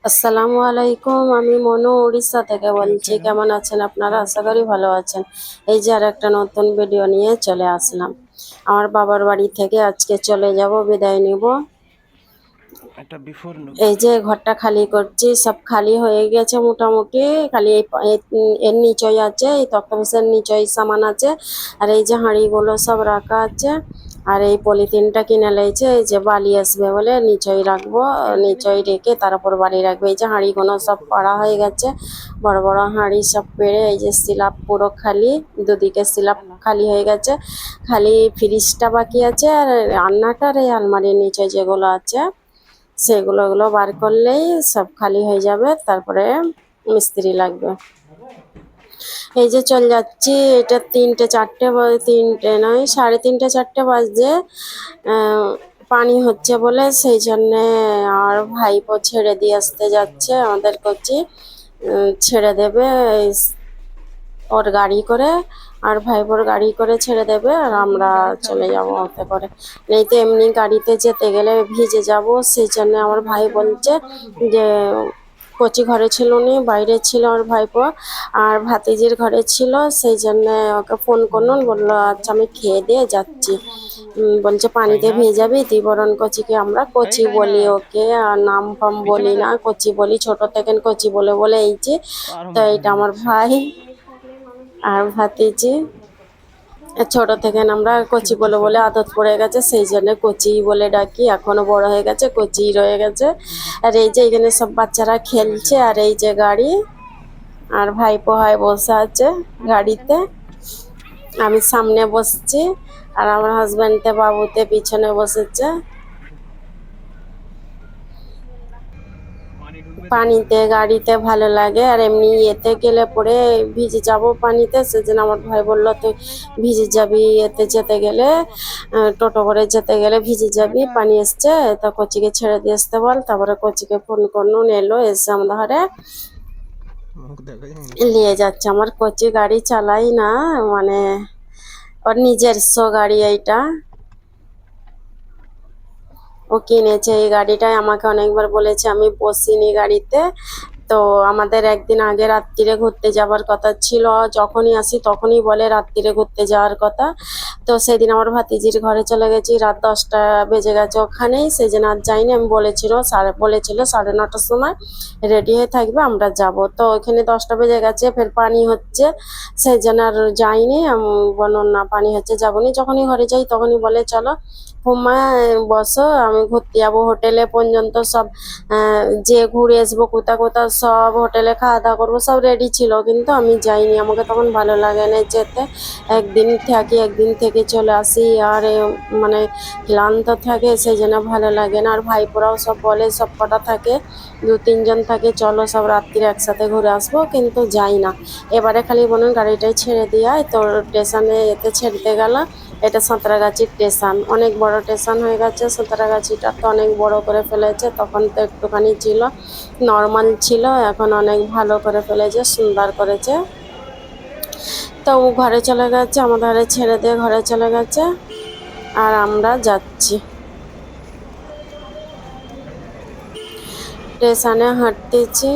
আসসালামু আলাইকুম। আমি মনু উড়িষ্যা থেকে বলছি। কেমন আছেন আপনারা? আশা করি ভালো আছেন। এই যে আর একটা নতুন ভিডিও নিয়ে চলে আসলাম। আমার বাবার বাড়ি থেকে আজকে চলে যাব, বিদায় নিব। একটা বিফোর এই যে ঘরটা খালি করছি, সব খালি হয়ে গেছে মোটামুটি। খালি এর নিচই আছে, এই তক্তপোষের নিচই সামান আছে। আর এই যে হাঁড়িগুলো সব রাখা আছে। আর এই পলিথিনটা কিনে লেগেছে, এই যে বালি আসবে বলে নিচই রাখবো। নিচই রেখে তারপর বালি রাখবো। এই যে হাঁড়িগুলো সব পাড়া হয়ে গেছে, বড় বড় হাঁড়ি সব পেড়ে। এই যে সিলাপ পুরো খালি, দুদিকে সিলাপ খালি হয়ে গেছে। খালি ফ্রিজটা বাকি আছে, আর রান্নাটার এই আলমারির নিচে যেগুলো আছে সেগুলো বার করলেই সব খালি হয়ে যাবে। তারপরে মিস্ত্রি লাগবে। এই যে চল যাচ্ছি। এটা 3টে 4টে, তিনটে নয়, 3:30 4টে বাজে। আহ, পানি হচ্ছে বলে সেই জন্যে আর ভাইপো ছেড়ে দিয়ে আসতে যাচ্ছে আমাদের কচি। ছেড়ে দেবে ওর গাড়ি করে, আর ভাইপোর গাড়ি করে ছেড়ে দেবে, আর আমরা চলে যাব ওতে করে। এই তো এমনি গাড়িতে যেতে গেলে ভিজে যাব, সেই জন্য আমার ভাই বলছে যে কচি ঘরে ছিল নি, বাইরে ছিল আমার ভাইপো, আর ভাতিজির ঘরে ছিল। সেই জন্য ওকে ফোন করলাম, বললো আচ্ছা আমি খেয়ে দিয়ে যাচ্ছি। বলছে পানিতে ভিজে যাবি তুই, বরণ কচিকে আমরা কচি বলি ওকে, আর নাম ফাম বলি না, কচি বলি ছোট থেকে কচি বলে বলে এই যে। তো এটা আমার ভাই আর ভাতিজি। ছোট থেকে আমরা কচি বলে বলে আদত পড়ে গেছে, সেই জন্য কচি বলে ডাকি। এখনো বড় হয়ে গেছে, কচি রয়ে গেছে। আর এই যে এখানে সব বাচ্চারা খেলছে, আর এই যে গাড়ি, আর ভাইপো হয় বসে আছে গাড়িতে, আমি সামনে বসছি, আর আমার হাজব্যান্ডতে বাবুতে পিছনে বসেছে। পানিতে গাড়িতে ভালো লাগে, আর এমনি ইয়েতে গেলে পরে ভিজে যাব পানিতে। সেজন্য আমার ভাই বললো তুই ভিজে যাবি এতে যেতে গেলে, টোটো করে যেতে গেলে ভিজে যাবি, পানি এসছে। তা কচিকে ছেড়ে দিয়ে আসতে বল। তারপরে কচিকে ফোন করুন, এলো, এসে আমাদের ঘরে নিয়ে যাচ্ছে। আমার কচি গাড়ি চালাই না, মানে ওর নিজস্ব গাড়ি এইটা। ও কিনেছে এই গাড়িটায়, আমাকে অনেকবার বলেছে, আমি বসিনি গাড়িতে। তো আমাদের একদিন আগে রাত্রিরে ঘুরতে যাওয়ার কথা ছিল, যখনই আসি তখনই বলে রাত্রিরে ঘুরতে যাওয়ার কথা। তো সেদিন আমার ভাতিজির ঘরে চলে গেছি, রাত 10টা বেজে গেছে ওখানেই, সেই জন্য আর যাইনি। আমি বলেছিল 9:30 সময় রেডি হয়ে থাকবে, আমরা যাব। তো ওখানে 10টা বেজে গেছে, ফের পানি হচ্ছে, সেই জন্য আর যাইনি। আমি বলল না পানি হচ্ছে যাবনি। যখনই ঘরে যাই তখনই বলে চলো হুম্মা বসো, আমি ঘুরতে যাবো হোটেলে পর্যন্ত সব। যে ঘুরে আসবো কোথা কোথা, সব হোটেলে খাওয়া দাওয়া করবো, সব রেডি ছিল, কিন্তু আমি যাইনি। আমাকে তখন ভালো লাগে না যেতে। একদিন থাকি, একদিন থেকে চলে আসি, আর মানে ক্লান্ত থাকে, সেই জন্য ভালো লাগে না। আর ভাইপোরাও সব বলে, সব কটা থাকে, 2-3 জন থাকে, চলো সব রাত্রিরে একসাথে ঘুরে আসবো, কিন্তু যাই না। এবারে খালি বলুন গাড়িটাই ছেড়ে দিয়ে তো স্টেশনে এতে ছেড়তে গেল। এটা সাঁতরাগাছি স্টেশন, অনেক বড় স্টেশন হয়ে গেছে। সাঁতরাগাছিটা তো অনেক বড় করে ফেলেছে, তখন তো একটুখানি ছিল, নর্মাল ছিল, এখন অনেক ভালো করে ফেলেছে, সুন্দর করেছে। তো ও ঘরে চলে গেছে, আমাদের ঘরে ছেড়ে দিয়ে ঘরে চলে গেছে, আর আমরা যাচ্ছি। স্টেশনে হাঁটতেছি।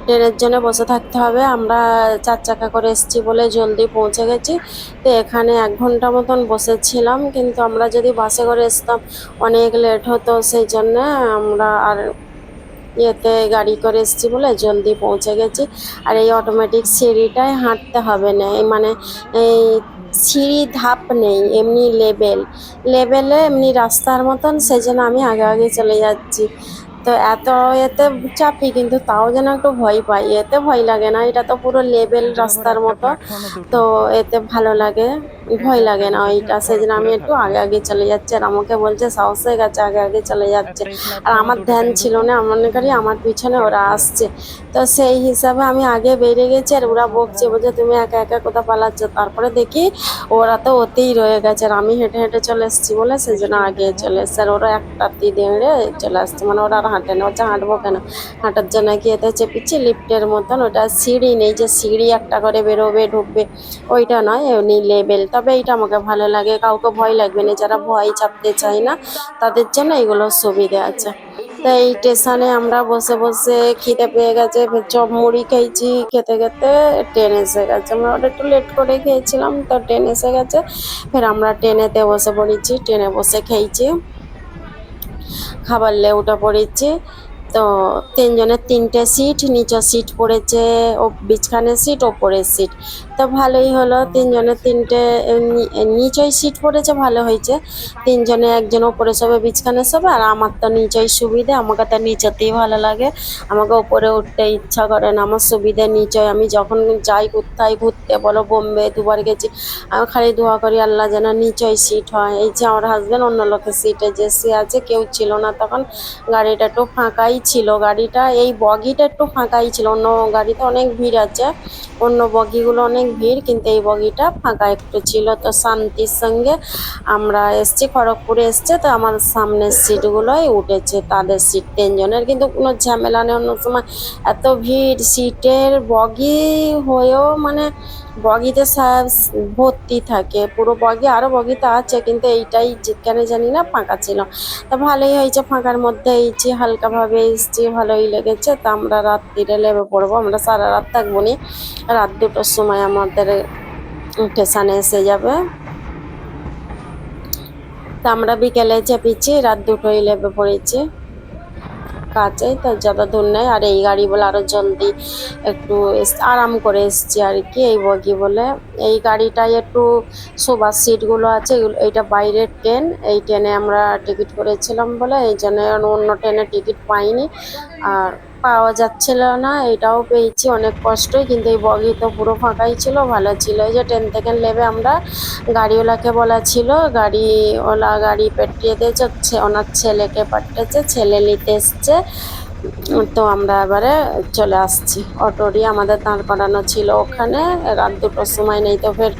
ট্রেনের জন্য বসে থাকতে হবে। আমরা 4 চাকা করে এসেছি বলে জলদি পৌঁছে গেছি। তো এখানে 1 ঘন্টা মতন বসেছিলাম, কিন্তু আমরা যদি বাসে করে আসতাম অনেক লেট হতো, সেই জন্য আমরা আর ইয়েতে গাড়ি করে এসেছি বলে জলদি পৌঁছে গেছি। আর এই অটোমেটিক সিঁড়িটায় হাঁটতে হবে না, এই মানে এই সিঁড়ি ধাপ নেই, এমনি লেবেলে এমনি রাস্তার মতন, সেই জন্য আমি আগে আগে চলে যাচ্ছি। তো এত এতে চাপি, কিন্তু তাও যেন একটু ভয় পাই। এতে ভয় লাগে না, এটা তো পুরো লেবেল এটার পর রাস্তার একটা মতো। প্ল্যাটফর্মে দুটো, তো এতে ভালো লাগে, ভয় এটা একটা লাগে না দুটো ওইটা। প্ল্যাটফর্ম সেজন্য আমি খোলা একটু থাকবে, আগে আগে চলে যাচ্ছি, আর আমাকে বলছে সাহস হয়ে গেছে আগে আগে চলে যাচ্ছে। একটাই আর প্ল্যাটফর্মে আমার দুটো ধ্যান ট্রেন ছিল ঢুকবে, না, আমি মনে করি আমার পিছনে ওরা খড়গপুরে। আসছে। তো সেই হিসাবে আমি আগে বেরিয়ে গেছি, আর ওরা বকছে, বলছে তুমি একা একা কোথা পালাচ্ছ। তারপরে দেখি ওরা তো ওতেই রয়ে গেছে, আর আমি হেঁটে হেঁটে চলে এসেছি বলে সেই জন্য আগে চলে এসছে, আর ওরা একটা দেড়ে চলে আসছে, মানে ওরা আর হাঁটে না, বলছে হাঁটবো কেন, হাঁটার জন্য কি এতে চেপেছি লিফটের মতন, ওটা সিঁড়ি নেই যে সিঁড়ি একটা করে বেরোবে ঢুকবে, ওইটা নয়, এমনি লেভেল। তবে এইটা আমাকে ভালো লাগে, কাউকে ভয় লাগবে না, যারা ভয় চাপতে চায় না তাদের জন্য এগুলো সুবিধা আছে। তো এই স্টেশনে আমরা বসে বসে খিদে পেয়ে গেছে, ফের চপ মুড়ি খেয়েছি, খেতে খেতে ট্রেন এসে গেছে। আমরা ওটা একটু লেট করে খেয়েছিলাম, তো ট্রেন এসে গেছে, ফের আমরা ট্রেনেতে বসে পড়েছি, ট্রেনে বসে খেয়েছি, খাবার নিয়ে উঠে পড়েছি। তো তিনজনের তিনটে সিট, নিচের সিট পড়েছে, ও বিছখানের সিট, ওপরের সিট। তো ভালোই হলো, তিনজনের তিনটে নিচেই সিট পড়েছে, ভালো হয়েছে। তিনজনে একজন ওপরে শোবে, বিছখানে শোবে, আর আমার তো নিচেই সুবিধে, আমাকে তো নিচেতেই ভালো লাগে, আমাকে ওপরে উঠতে ইচ্ছা করে না, আমার সুবিধে নিচে। আমি যখন যাই কোথায় ঘুরতে, বলো বোম্বে দুবার গেছি, আমি খালি দোয়া করি আল্লাহ যেন নিচেই সিট হয়। এই যে আমার হাজবেন্ড অন্য লোকের সিটে যে শুয়ে আছে, কেউ ছিল না তখন, গাড়িটা একটু ফাঁকাই ছিল, গাড়িটা এই বগিটা একটু ফাঁকাই ছিল, অন্য গাড়িতে অনেক ভিড় আছে, অন্য বগিগুলো অনেক ভিড়, কিন্তু এই বগিটা ফাঁকা একটু ছিল। তো শান্তির সঙ্গে আমরা এসছি, খড়গপুরে এসছে, তো আমার সামনের সিটগুলোই উঠেছে, তাদের সিট তিনজনের, কিন্তু কোনো ঝামেলা নেই। অন্য সময় এত ভিড় সিটের, বগি হয়েও মানে বগিতে সব ভর্তি থাকে পুরো বগি, আরো বগিতে আছে, কিন্তু এইটাই কেন জানি না ফাঁকা ছিল। তা ভালোই হয়েছে, ফাঁকার মধ্যে এইছি, হালকাভাবে এসছি, ভালোই লেগেছে। তা আমরা রাত্রিরে নেমে পড়বো, আমরা সারা রাত থাকবো নি, রাত 2টোর সময় আমাদের স্টেশনে এসে যাবে। তা আমরা বিকেলে চেপেছি, রাত 2টোয় নেমে পড়েছি, কাছে তো যত দূর নেই। আর এই গাড়ি বলে আরো জলদি একটু আরাম করে এসছি আর কি, এই বগি বলে। এই গাড়িটায় একটু শোবার সিটগুলো আছে, এইটা বাইরের ট্রেন, এই ট্রেনে আমরা টিকিট করেছিলাম বলে এই জন্য, অন্য ট্রেনে টিকিট পাইনি, আর পাওয়া যাচ্ছিল না, এটাও পেয়েছি অনেক কষ্টই, কিন্তু এই বগি তো পুরো ফাঁকাই ছিল, ভালো ছিল। এই যে ট্রেন থেকে নেমে আমরা, গাড়িওয়ালাকে বলা ছিল, গাড়িওয়ালা গাড়ি পেটিয়ে দিয়েছে, ওনার ছেলেকে পাঠিয়েছে, ছেলে নিতে এসছে। তো আমরা এবারে চলে আসছি, অটোরই আমাদের দাঁড় করানো ছিল ওখানে, রাত 2টোর সময়, নেই তো ফের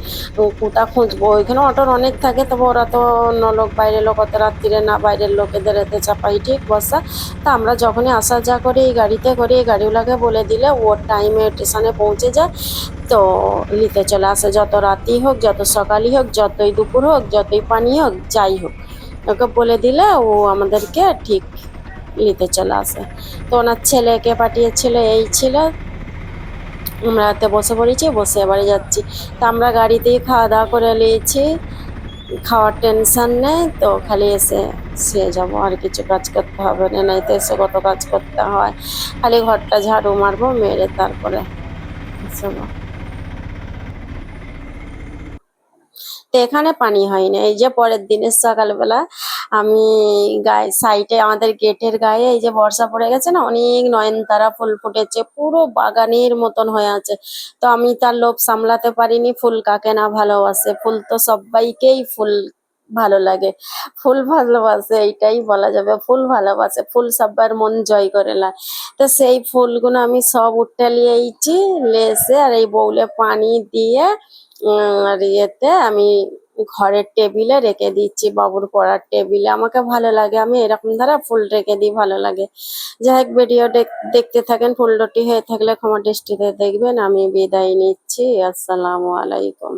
কোথা খুঁজবো, ওইখানে অটোর অনেক থাকে, তবে ওরা তো অন্য লোক, বাইরের লোক, অত রাত্রিরে না বাইরের লোকেদের এতে চাপাই ঠিক বসা। তা আমরা যখনই আসা যা করি এই গাড়িতে করি, এই গাড়িওয়ালাকে বলে দিলে ওর টাইমে স্টেশনে পৌঁছে যায়, তো নিতে চলে আসে, যত রাতই হোক, যত সকালই হোক, যতই দুপুর হোক, যতই পানি হোক, যাই হোক, ওকে বলে দিলে ও আমাদেরকে ঠিক নিতে চলে আসে। তো ওনার ছেলেকে পাঠিয়েছিল, এই ছিল। আমরা রাতে বসে পড়েছি, বসে এবারে যাচ্ছি। তো আমরা গাড়িতেই খাওয়া দাওয়া করে নিয়েছি, খাওয়ার টেনশন নেই, তো খালি এসে শুয়ে যাবো, আর কিছু কাজ করতে হবে না, নাই তো এসে কত কাজ করতে হয়, খালি ঘরটা ঝাড়ু মারবো, মেরে তারপরে শোবো। তো এখানে পানি হয়নি, এই যে পরের দিনের সকালবেলা আমি গায়ে সাইডে, আমাদের গেটের গায়ে এই যে বর্ষা পড়ে গেছে না, অনেক নয়নতারা ফুল ফুটেছে, পুরো বাগানের মতন হয়ে আছে। তো আমি তার লোভ সামলাতে পারিনি, ফুল কাকে না ভালোবাসে, ফুল তো সবাইকেই ফুল ভালো লাগে, ফুল ভালোবাসে, এইটাই বলা যাবে, ফুল ভালোবাসে, ফুল সবার মন জয় করে না। তো সেই ফুলগুলো আমি সব উঠে লিয়েছি, লেসে আর এই বউলে পানি দিয়ে আর ইয়েতে আমি ঘরের টেবিলে রেখে দিচ্ছি, বাবুর পড়ার টেবিলে, আমাকে ভালো লাগে, আমি এরকম ধারা ফুল রেখে দিই, ভালো লাগে। যাই হোক, ভিডিও দেখতে থাকেন, ফুলটি হয়ে থাকলে ক্ষমা দৃষ্টিতে দেখবেন। আমি বিদায় নিচ্ছি, আসসালামু আলাইকুম।